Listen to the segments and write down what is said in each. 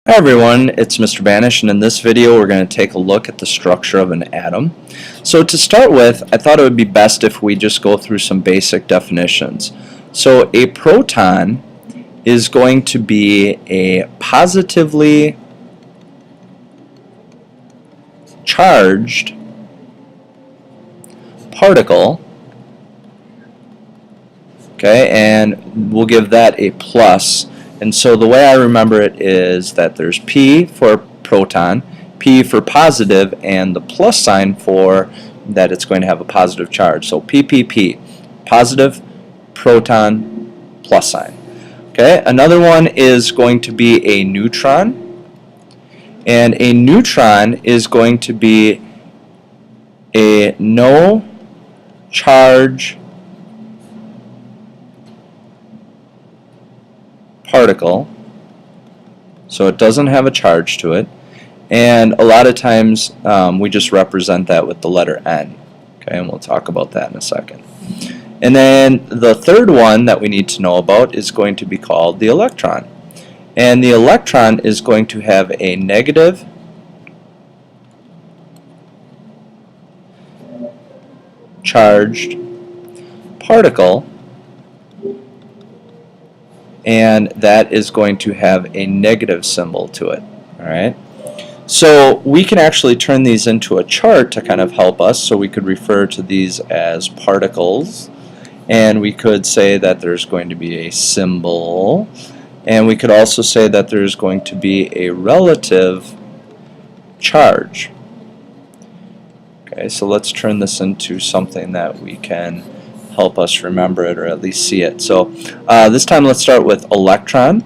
Hi everyone, it's Mr. Banish, and in this video we're going to take a look at the structure of an atom. So to start with, I thought it would be best if we just go through some basic definitions. So a proton is going to be a positively charged particle, okay, and we'll give that a plus. And so the way I remember it is that there's P for proton, P for positive, and the plus sign for that it's going to have a positive charge. So PPP, positive, proton, plus sign. Okay, another one is going to be a neutron, and a neutron is going to be a no charge particle, so it doesn't have a charge to it, and a lot of times we just represent that with the letter N. Okay, and we'll talk about that in a second. And then the third one that we need to know about is going to be called the electron, and the electron is going to have a negative charged particle, and that is going to have a negative symbol to it. Alright, so we can actually turn these into a chart to kind of help us. So we could refer to these as particles, and we could say that there's going to be a symbol, and we could also say that there's going to be a relative charge. Okay, so let's turn this into something that we can help us remember it, or at least see it. So this time let's start with electron,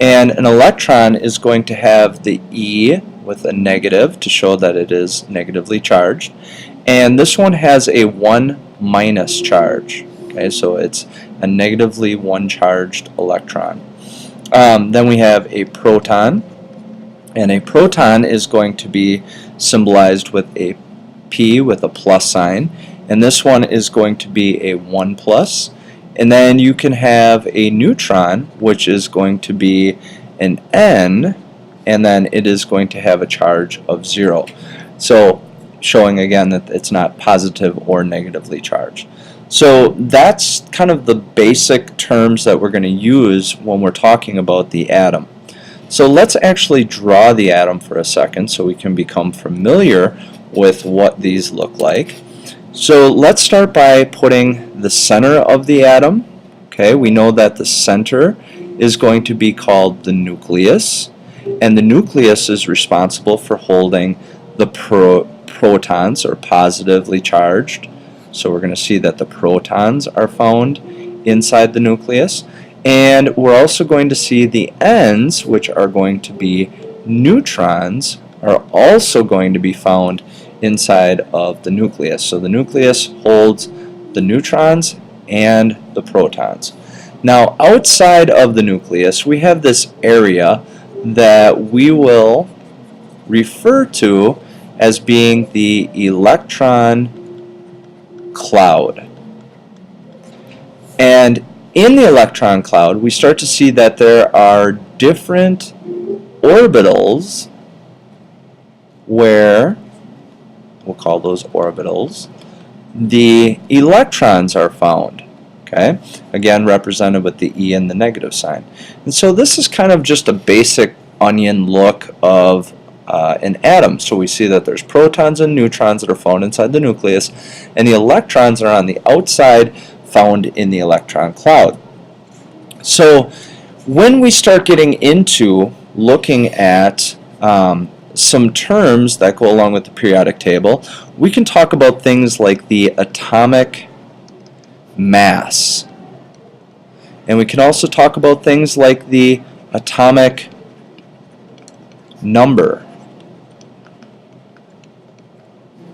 and an electron is going to have the E with a negative to show that it is negatively charged, and this one has a 1 minus charge. Okay, so it's a negatively 1 charged electron. Then we have a proton, and a proton is going to be symbolized with a P with a plus sign, and this one is going to be a 1 plus. And then you can have a neutron, which is going to be an N, and then it is going to have a charge of 0. So showing again that it's not positive or negatively charged. So that's kind of the basic terms that we're going to use when we're talking about the atom. So let's actually draw the atom for a second so we can become familiar with what these look like. So let's start by putting the center of the atom. Okay, we know that the center is going to be called the nucleus, and the nucleus is responsible for holding the protons, or positively charged. So we're going to see that the protons are found inside the nucleus, and we're also going to see the N's, which are going to be neutrons, are also going to be found inside of the nucleus. So the nucleus holds the neutrons and the protons. Now outside of the nucleus we have this area that we will refer to as being the electron cloud. And in the electron cloud we start to see that there are different orbitals where, we'll call those orbitals, the electrons are found. Okay, again represented with the E and the negative sign. And so this is kind of just a basic onion look of an atom. So we see that there's protons and neutrons that are found inside the nucleus, and the electrons are on the outside, found in the electron cloud. So when we start getting into looking at some terms that go along with the periodic table, we can talk about things like the atomic mass, and we can also talk about things like the atomic number.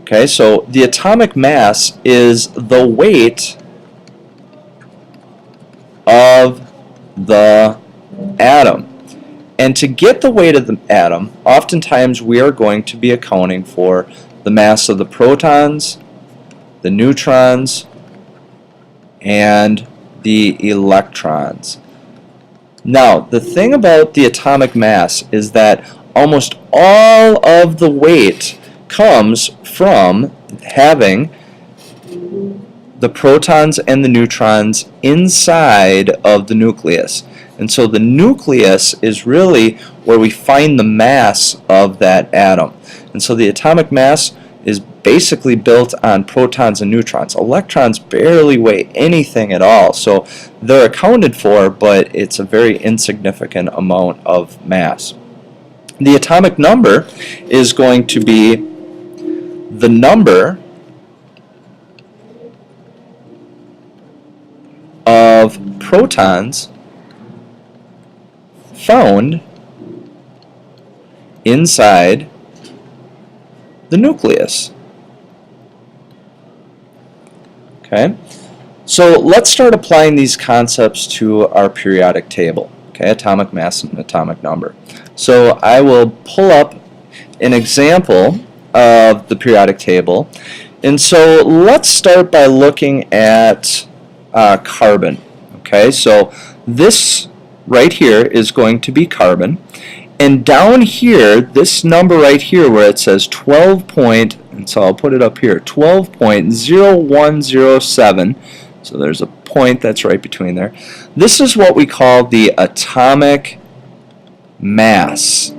Okay, so the atomic mass is the weight of the atom. And to get the weight of the atom, oftentimes we are going to be accounting for the mass of the protons, the neutrons, and the electrons. Now, the thing about the atomic mass is that almost all of the weight comes from having the protons and the neutrons inside of the nucleus. And so the nucleus is really where we find the mass of that atom. And so the atomic mass is basically built on protons and neutrons. Electrons barely weigh anything at all, so they're accounted for, but it's a very insignificant amount of mass. The atomic number is going to be the number of protons found inside the nucleus. Okay, so let's start applying these concepts to our periodic table. Okay, atomic mass and atomic number. So I will pull up an example of the periodic table, and so let's start by looking at carbon. Okay, so this right here is going to be carbon. And down here, this number right here where it says 12 point, and so I'll put it up here, 12.0107, so there's a point that's right between there. This is what we call the atomic mass.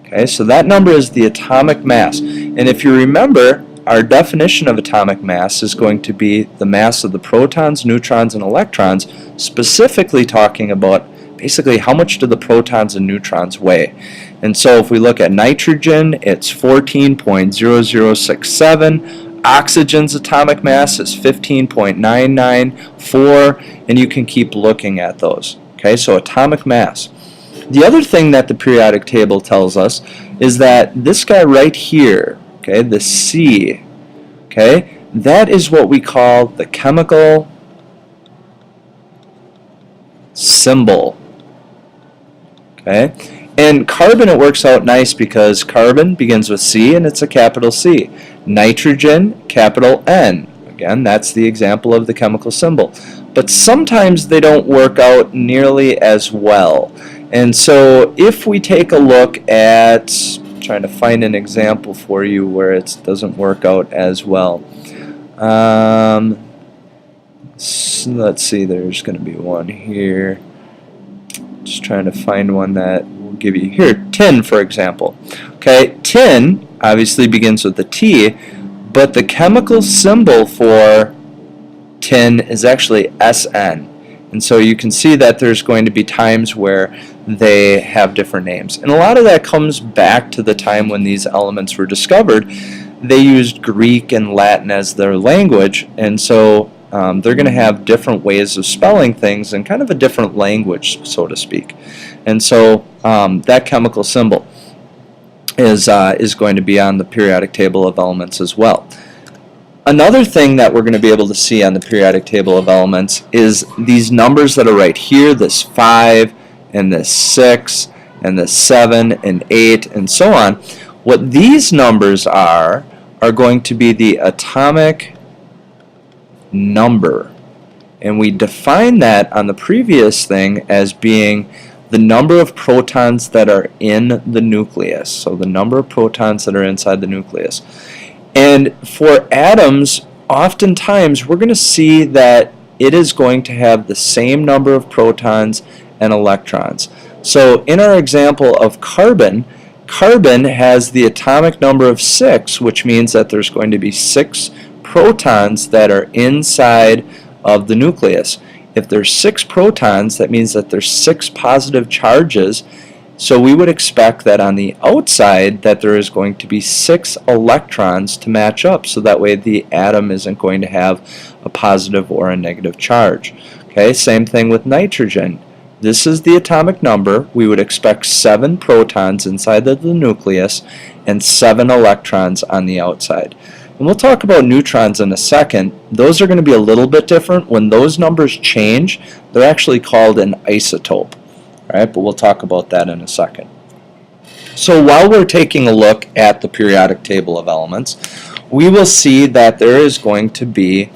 Okay, so that number is the atomic mass. And if you remember, our definition of atomic mass is going to be the mass of the protons, neutrons, and electrons, specifically talking about basically how much do the protons and neutrons weigh. And so if we look at nitrogen, it's 14.0067. Oxygen's atomic mass is 15.994, and you can keep looking at those. Okay, so atomic mass. The other thing that the periodic table tells us is that this guy right here, okay, the C, okay, that is what we call the chemical symbol. Okay, and carbon, it works out nice because carbon begins with C and it's a capital C. Nitrogen, capital N. Again, that's the example of the chemical symbol. But sometimes they don't work out nearly as well. And so if we take a look at, trying to find an example for you where it doesn't work out as well. So let's see, there's going to be one here. Just trying to find one that will give you, here, tin, for example. Okay, tin obviously begins with a T, but the chemical symbol for tin is actually SN. And so you can see that there's going to be times where they have different names. And a lot of that comes back to the time when these elements were discovered. They used Greek and Latin as their language, and so they're going to have different ways of spelling things and kind of a different language, so to speak. And so that chemical symbol is going to be on the periodic table of elements as well. Another thing that we're going to be able to see on the periodic table of elements is these numbers that are right here, this 5 and this 6 and this 7 and 8 and so on. What these numbers are going to be the atomic number. And we define that on the previous thing as being the number of protons that are in the nucleus. So the number of protons that are inside the nucleus. And for atoms, oftentimes we're going to see that it is going to have the same number of protons and electrons. So in our example of carbon, carbon has the atomic number of 6, which means that there's going to be 6 protons that are inside of the nucleus. If there's 6 protons, that means that there's 6 positive charges. So we would expect that on the outside that there is going to be 6 electrons to match up, so that way the atom isn't going to have a positive or a negative charge. Okay, same thing with nitrogen. This is the atomic number. We would expect 7 protons inside of the nucleus and 7 electrons on the outside. And we'll talk about neutrons in a second. Those are going to be a little bit different. When those numbers change, they're actually called an isotope. All right, but we'll talk about that in a second. So while we're taking a look at the periodic table of elements, we will see that there is going to be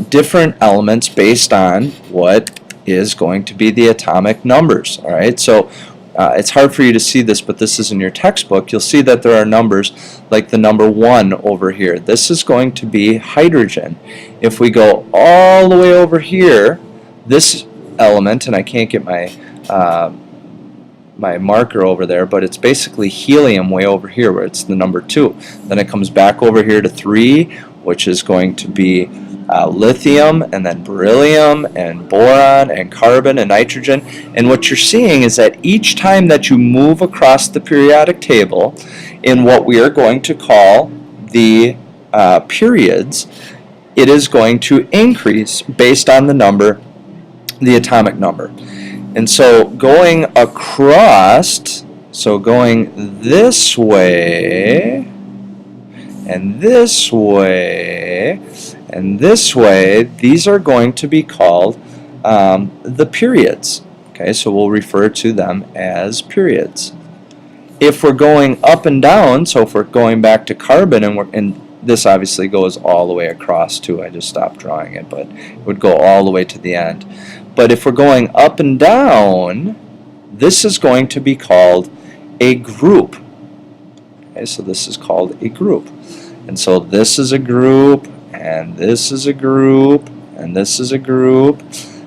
different elements based on what is going to be the atomic numbers. All right, so it's hard for you to see this, but this is in your textbook. You'll see that there are numbers like the number 1 over here. This is going to be hydrogen. If we go all the way over here, this element, and I can't get my my marker over there, but it's basically helium way over here where it's the number 2. Then it comes back over here to 3, which is going to be lithium, and then beryllium, and boron, and carbon, and nitrogen. And what you're seeing is that each time that you move across the periodic table in what we are going to call the periods, it is going to increase based on the number, the atomic number. And so going across, so going this way, and this way, and this way, these are going to be called the periods. Okay, so we'll refer to them as periods. If we're going up and down, so if we're going back to carbon, and this obviously goes all the way across too, I just stopped drawing it, but it would go all the way to the end. But if we're going up and down, this is going to be called a group. Okay, so this is called a group. And so this is a group, and this is a group, and this is a group.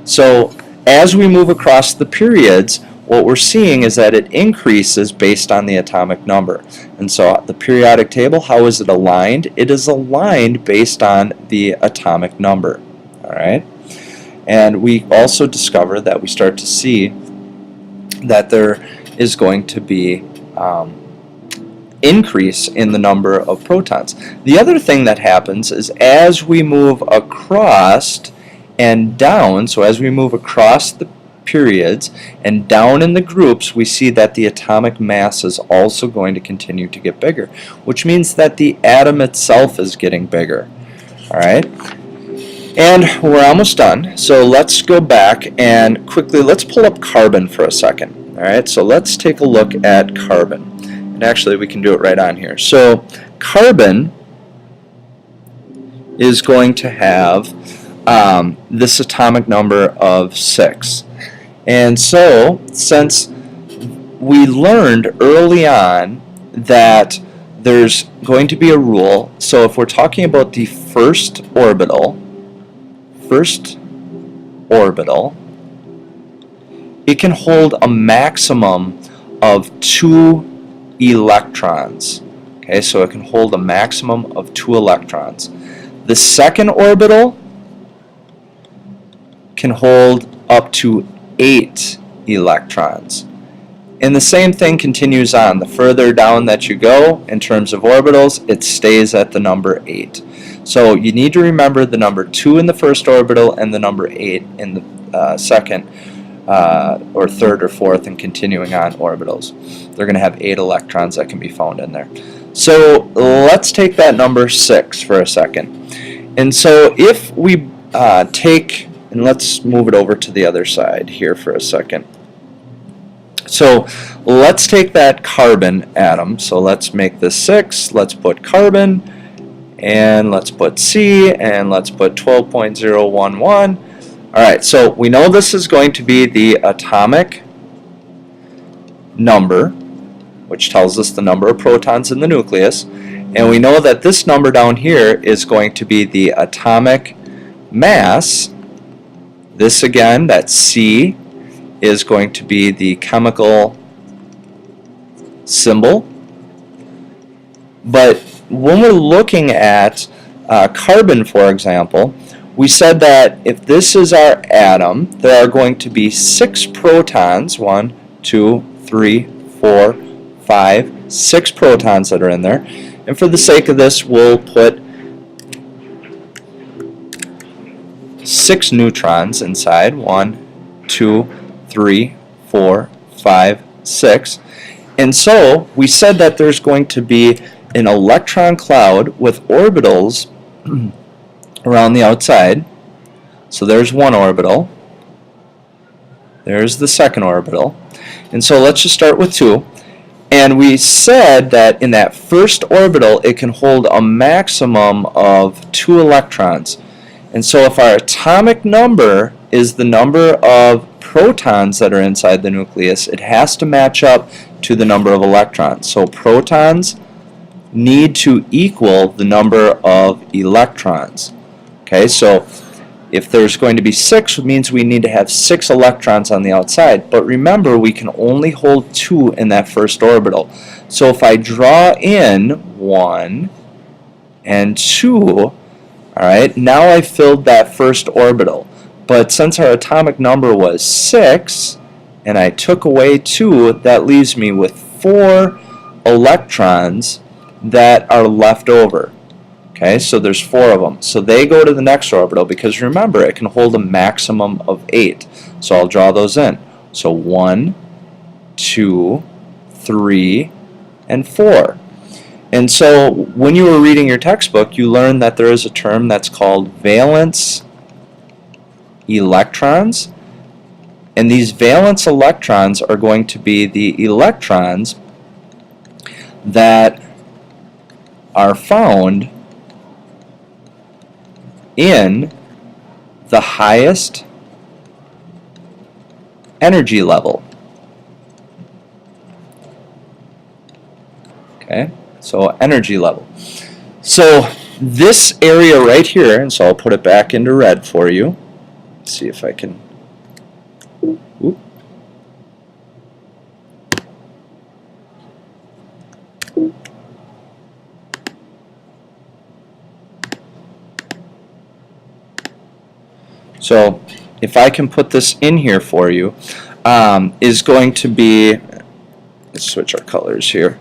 So as we move across the periods, what we're seeing is that it increases based on the atomic number. And so the periodic table, how is it aligned? It is aligned based on the atomic number. All right? And we also discover that we start to see that there is going to be increase in the number of protons. The other thing that happens is as we move across and down, so as we move across the periods and down in the groups, we see that the atomic mass is also going to continue to get bigger, which means that the atom itself is getting bigger. All right? And we're almost done, so let's go back and quickly, let's pull up carbon for a second. All right, so let's take a look at carbon. And actually, we can do it right on here. So carbon is going to have this atomic number of 6. And so, since we learned early on that there's going to be a rule, so if we're talking about the first orbital, it can hold a maximum of 2 electrons. Okay, so it can hold a maximum of 2 electrons. The second orbital can hold up to 8 electrons. And the same thing continues on. The further down that you go in terms of orbitals, it stays at the number 8. So you need to remember the number 2 in the first orbital and the number 8 in the second or third or fourth and continuing on orbitals. They're going to have 8 electrons that can be found in there. So let's take that number 6 for a second. And so if we take, and let's move it over to the other side here for a second. So let's take that carbon atom. So let's make this 6. Let's put carbon, and let's put C, and let's put 12.011. Alright, so we know this is going to be the atomic number, which tells us the number of protons in the nucleus. And we know that this number down here is going to be the atomic mass. This again, that C, is going to be the chemical symbol. But when we're looking at carbon, for example, we said that if this is our atom, there are going to be 6 protons, 1, 2, 3, 4, 5, 6 protons that are in there. And for the sake of this, we'll put 6 neutrons inside, 1, 2, 3, 4, 5, 6. And so we said that there's going to be an electron cloud with orbitals around the outside. So there's one orbital. There's the second orbital. And so let's just start with 2. And we said that in that first orbital it can hold a maximum of 2 electrons. And so if our atomic number is the number of protons that are inside the nucleus. It has to match up to the number of electrons. So protons need to equal the number of electrons. Okay, so if there's going to be 6, it means we need to have 6 electrons on the outside. But remember, we can only hold 2 in that first orbital. So if I draw in 1 and 2, alright, now I filled that first orbital. But since our atomic number was 6, and I took away 2, that leaves me with 4 electrons that are left over. Okay, so there's 4 of them. So they go to the next orbital because remember, it can hold a maximum of 8. So I'll draw those in. So 1, 2, 3, and 4. And so when you were reading your textbook, you learned that there is a term that's called valence electrons. And these valence electrons are going to be the electrons that are found in the highest energy level. Okay, so energy level. So this area right here, and so I'll put it back into red for you. Let's see if I can. Oop. So if I can put this in here for you, is going to be, let's switch our colors here.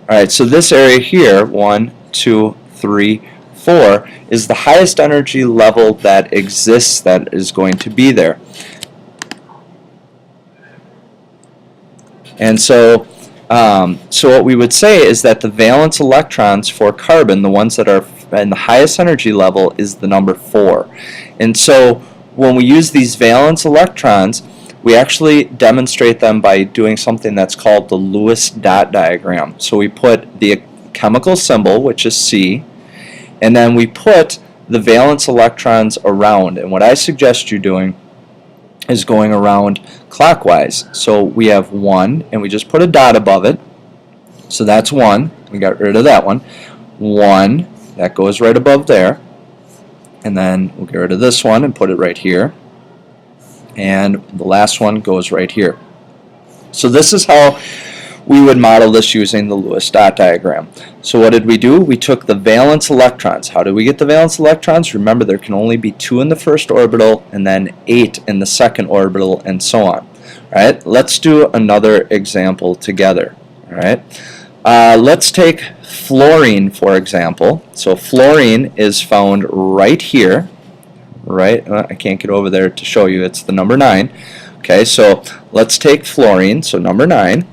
Alright, so this area here, 1, 2, 3, 4, is the highest energy level that exists that is going to be there. And so what we would say is that the valence electrons for carbon, the ones that are in the highest energy level, is the number 4. And so when we use these valence electrons, we actually demonstrate them by doing something that's called the Lewis dot diagram. So we put the chemical symbol, which is C, and then we put the valence electrons around. And what I suggest you doing is going around clockwise. So we have 1, and we just put a dot above it. So that's 1. We got rid of that one. 1, that goes right above there. And then we'll get rid of this one and put it right here. And the last one goes right here. So this is how we would model this using the Lewis dot diagram. So what did we do? We took the valence electrons. How did we get the valence electrons? Remember, there can only be 2 in the first orbital and then 8 in the second orbital, and so on. All right, let's do another example together. All right, let's take fluorine, for example. So fluorine is found right here. Right, I can't get over there to show you. It's the number 9. Okay, so let's take fluorine. So number 9.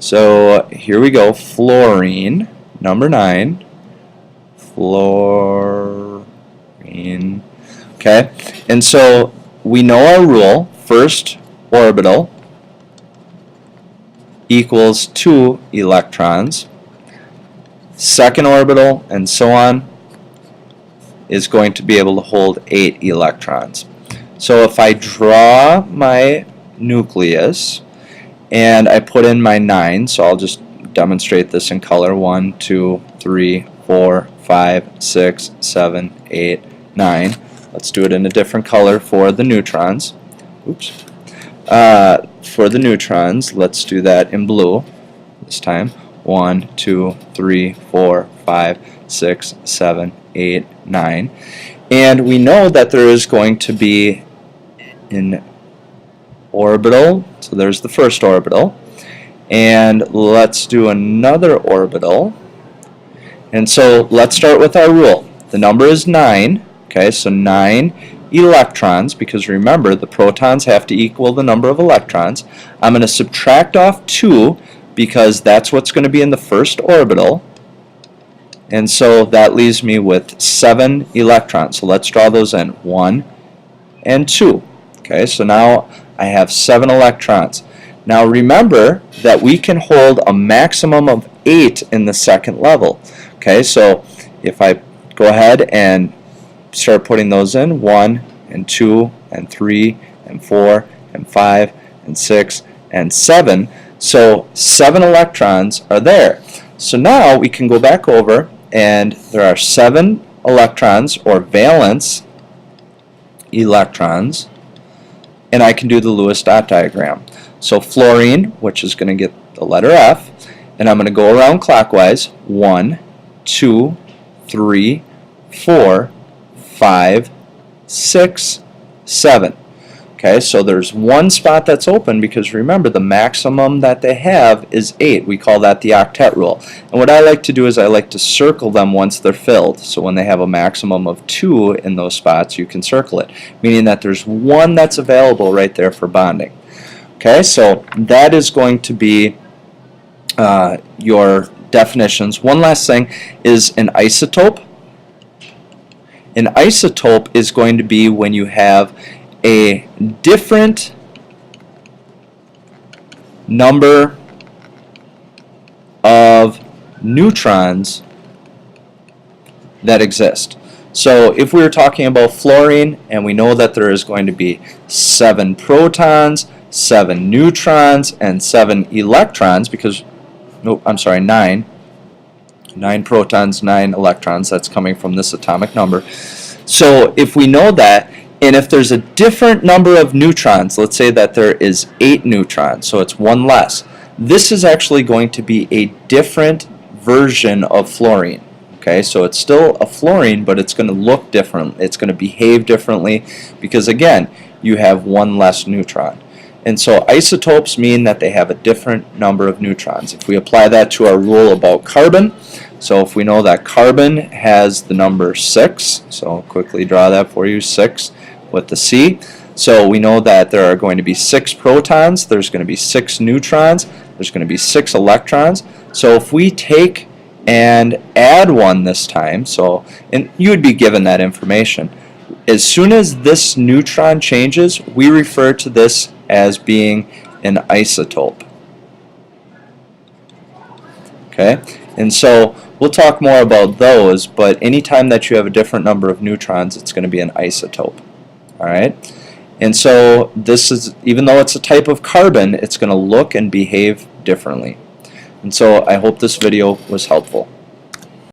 So here we go. Fluorine, number 9. Fluorine. Okay, and so we know our rule. First orbital equals 2 electrons. Second orbital, and so on, is going to be able to hold 8 electrons. So if I draw my nucleus and I put in my 9, so I'll just demonstrate this in color. 1, 2, 3, 4, 5, 6, 7, 8, 9. Let's do it in a different color for the neutrons. Oops. For the neutrons, let's do that in blue this time. 1, 2, 3, 4, 5, 6, 7, 8, 9. And we know that there is going to be an orbital. So there's the first orbital. And let's do another orbital. And so let's start with our rule. The number is 9. Okay, so 9 electrons, because remember, the protons have to equal the number of electrons. I'm going to subtract off 2 because that's what's going to be in the first orbital. And so that leaves me with 7 electrons. So let's draw those in. 1 and 2. Okay, so now I have 7 electrons. Now remember that we can hold a maximum of 8 in the second level. Okay, so if I go ahead and start putting those in, 1, and 2 and 3 and 4 and 5 and 6 and 7. So 7 electrons are there. So now we can go back over, and there are 7 electrons, or valence electrons, and I can do the Lewis dot diagram. So fluorine, which is going to get the letter F, and I'm going to go around clockwise. 1, 2, 3, 4, 5, 6, 7. Okay, so there's one spot that's open because remember the maximum that they have is 8. We call that the octet rule. And what I like to do is I like to circle them once they're filled. So when they have a maximum of 2 in those spots, you can circle it, meaning that there's one that's available right there for bonding. Okay, so that is going to be your definitions. One last thing is an isotope. An isotope is going to be when you have a different number of neutrons that exist. So if we were talking about fluorine, and we know that there is going to be 7 protons, 7 neutrons, and 7 electrons, because, no, I'm sorry, 9 protons, 9 electrons, that's coming from this atomic number. So if we know that, and if there's a different number of neutrons, let's say that there is 8 neutrons, so it's 1 less, this is actually going to be a different version of fluorine. Okay, so it's still a fluorine, but it's going to look different. It's going to behave differently because, again, you have 1 less neutron. And so isotopes mean that they have a different number of neutrons. If we apply that to our rule about carbon, so if we know that carbon has the number 6, so I'll quickly draw that for you, 6 with the C. So we know that there are going to be 6 protons, there's going to be 6 neutrons, there's going to be 6 electrons. So if we take and add 1 this time, so, and you would be given that information, as soon as this neutron changes, we refer to this as being an isotope. Okay, and so we'll talk more about those, but anytime that you have a different number of neutrons, it's going to be an isotope. Alright, and so this is, even though it's a type of carbon, it's going to look and behave differently. And so I hope this video was helpful.